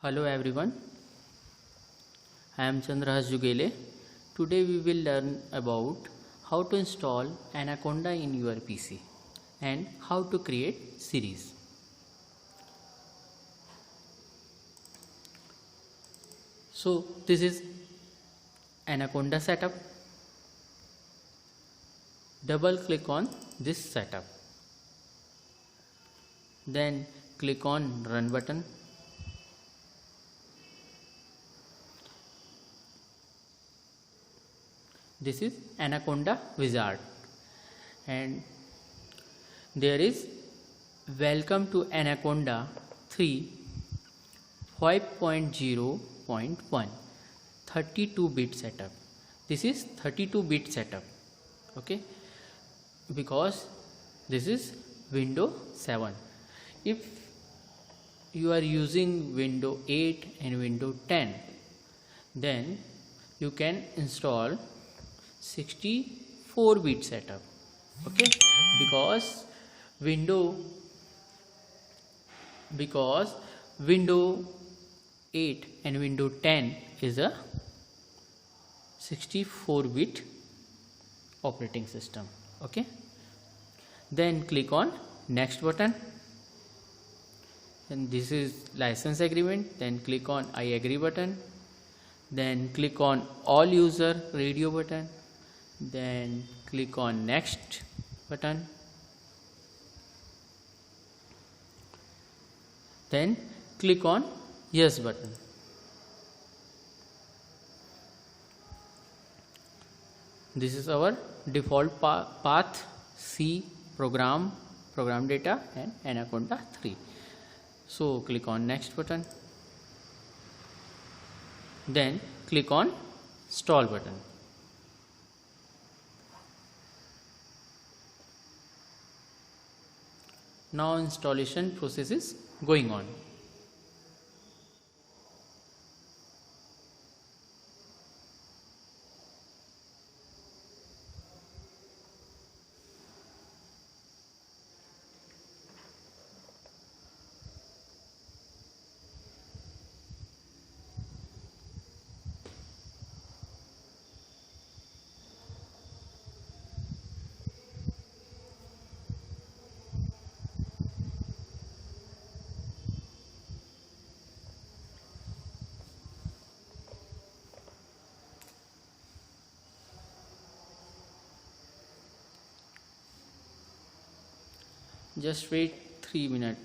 Hello everyone, I am Chandrahas Jugele. Today we will learn about how to install Anaconda in your PC and how to create series. So this is Anaconda setup. Double click on this setup. Then click on run button. This is Anaconda wizard and there is welcome to Anaconda 3 5.0.1 32-bit setup. This is 32-bit setup, okay, because this is Windows 7. If you are using Windows 8 and Windows 10, then you can install 64-bit setup, okay, because Windows 8 and Windows 10 is a 64-bit operating system, okay. Then click on next button, and this is license agreement. Then click on I agree button, then click on all user radio button, then click on next button, then click on yes button. This is our default path: C program data and Anaconda 3. So click on next button, then click on install button. Now installation process is going on. Just wait 3 minutes.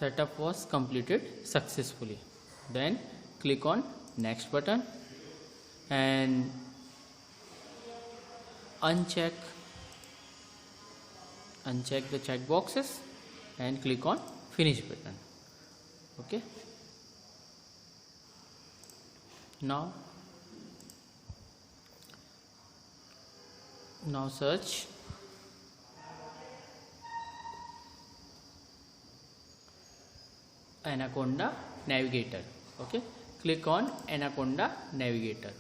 setup was completed successfully. Then click on next button and uncheck the check boxes and click on finish button. Okay, now search Anaconda Navigator. Okay, click on Anaconda Navigator.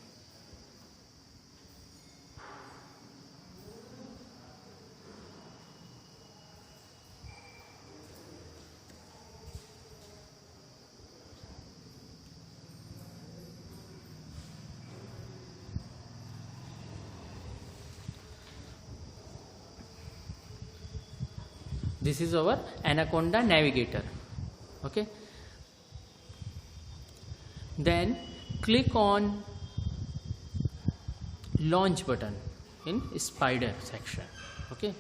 This is our Anaconda Navigator. Okay, then click on launch button in spider section. Okay,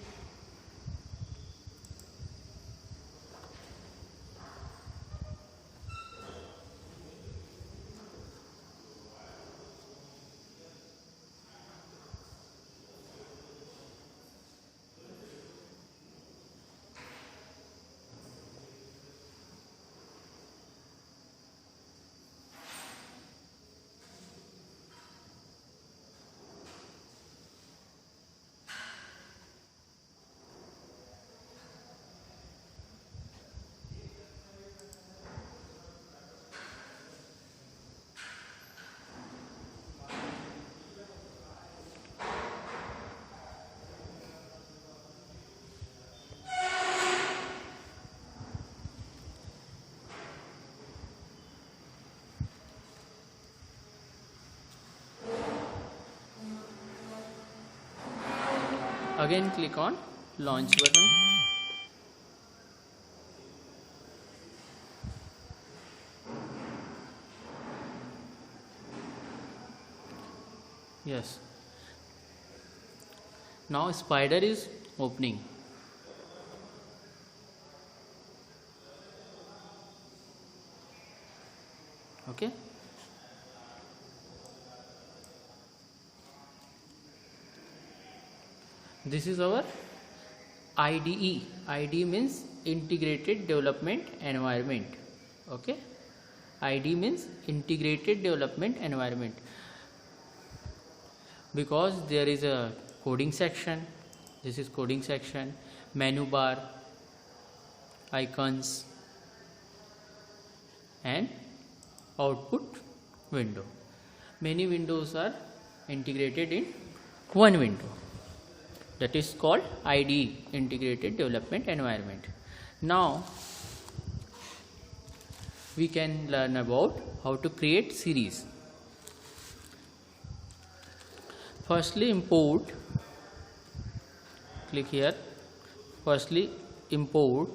again click on launch button. Yes, now spider is opening. Okay, this is our IDE. IDE means Integrated Development Environment. Okay, IDE means Integrated Development Environment, because there is a coding section. This is coding section, menu bar, icons and output window. Many windows are integrated in one window. That is called IDE, Integrated Development Environment. Now we can learn about how to create series. Firstly, import. Click here. Firstly, import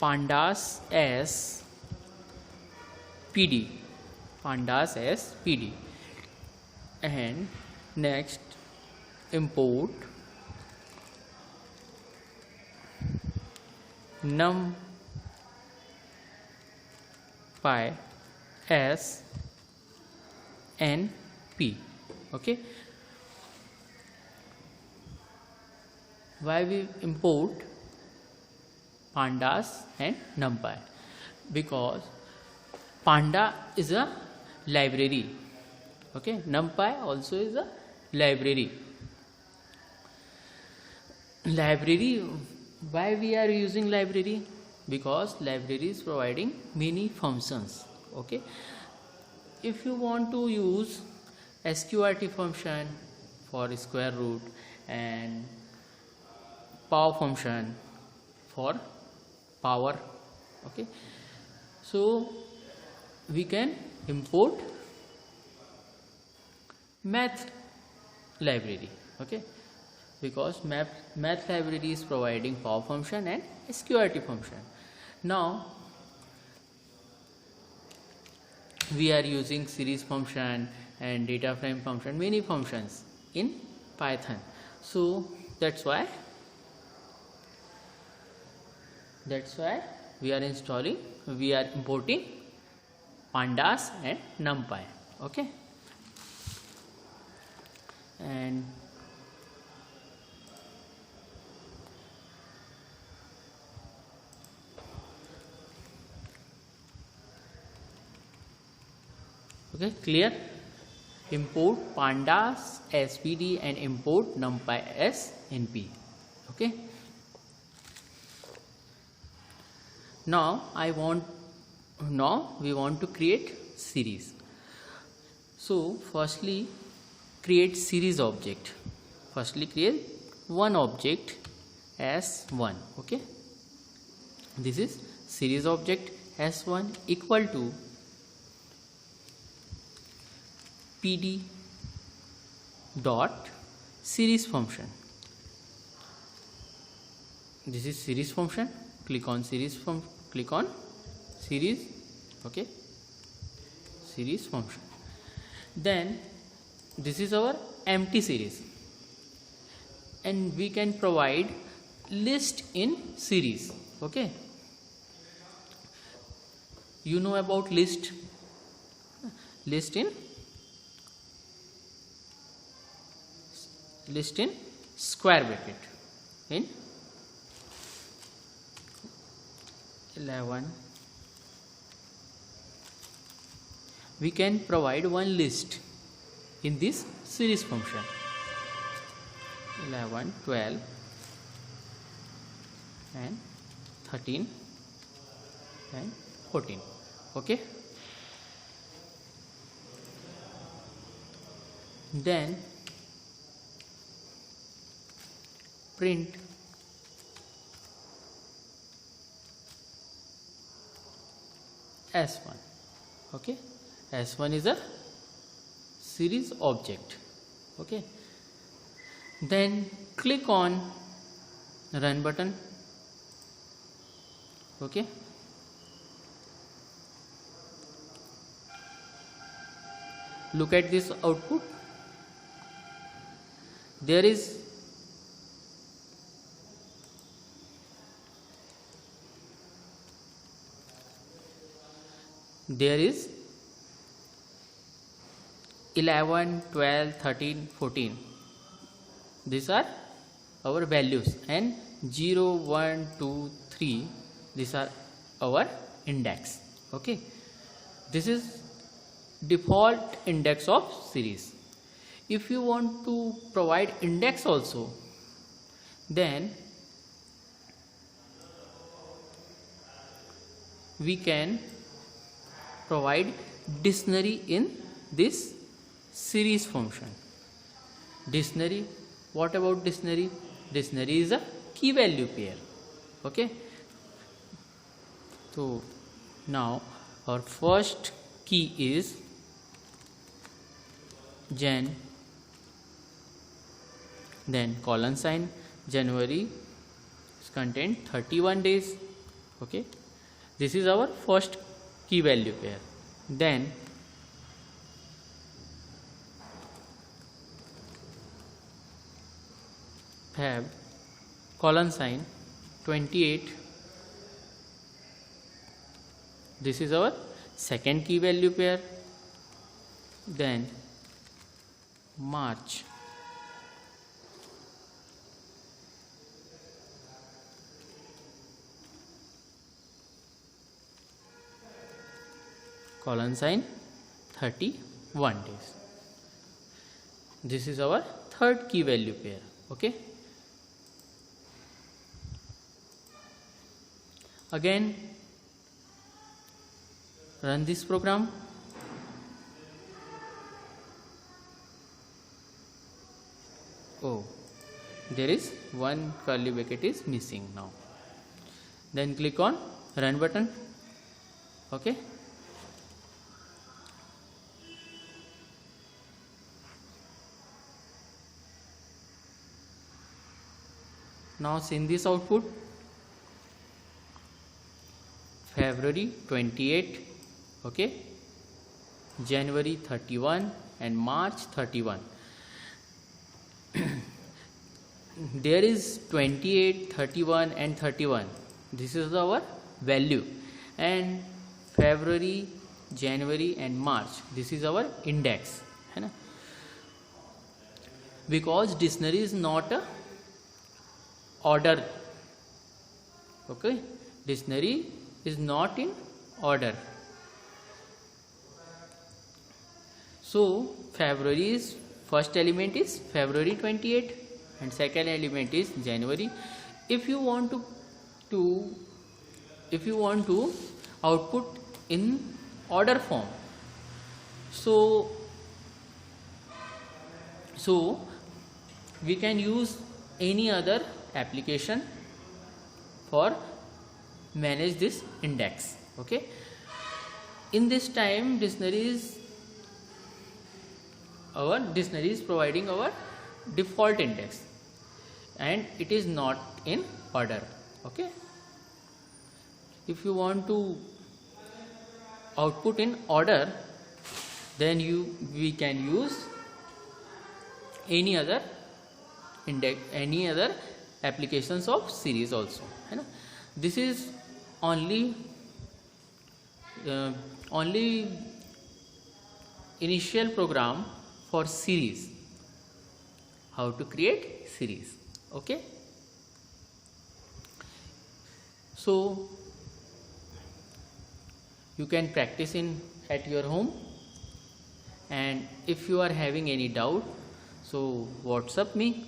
pandas as PD. Pandas as PD. And next, import numpy as np. Okay, why we import pandas and numpy? Because panda is a library. Okay, numpy also is a library. Why we are using library? Because library is providing many functions. Okay, if you want to use sqrt function for square root and power function for power, okay, so we can import math library. Okay, because math library is providing power function and sqrt function. Now we are using series function and data frame function, many functions in Python. So that's why we are importing pandas and numpy. Okay, and okay, clear. Import pandas as pd and import numpy as np. Okay, now we want to create series. So firstly create series object. Firstly create one object as 1. Okay, this is series object s1 equal to pd dot series function. This is series function. Click on series. Okay, series function. Then this is our empty series, and we can provide list in series. Okay, you know about list in square bracket in 11. We can provide one list in this series function 11, 12 and 13 and 14. Okay, then print s1. Okay, s1 is a series object. Okay, then click on run button. Okay, look at this output. There is there is 11, 12, 13, 14. These are our values, and 0, 1, 2, 3, these are our index. Okay, this is default index of series. If you want to provide index also, then we can provide dictionary in this series function. Dictionary, what about dictionary? Dictionary is a key value pair. Okay, so now our first key is Jan, then colon sign. January is contained 31 days. Okay, this is our first key value pair. Then Feb, colon sign 28. This is our second key value pair. Then March, colon sign 31 days. This is our third key value pair. Okay, again run this program. Oh, there is one curly bracket is missing now. Then click on run button. Okay, now see this output. February 28, okay, January 31 and March 31. there is 28, 31 and 31. This is our value, and February, January and March, this is our index, है ना. Because dictionary is not a order. Okay, dictionary is not in order. So February is first element is February 28 and second element is January. If you want to output in order form, so we can use any other application for manage this index. Okay, in this time dictionary is providing our default index and it is not in order. Okay, if you want to output in order, then we can use any other index, any other applications of series also, है ना. This is only initial program for series, how to create series. Okay, so you can practice at your home, and if you are having any doubt, so WhatsApp me,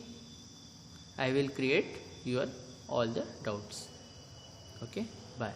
I will create your all the doubts. Okay, bye.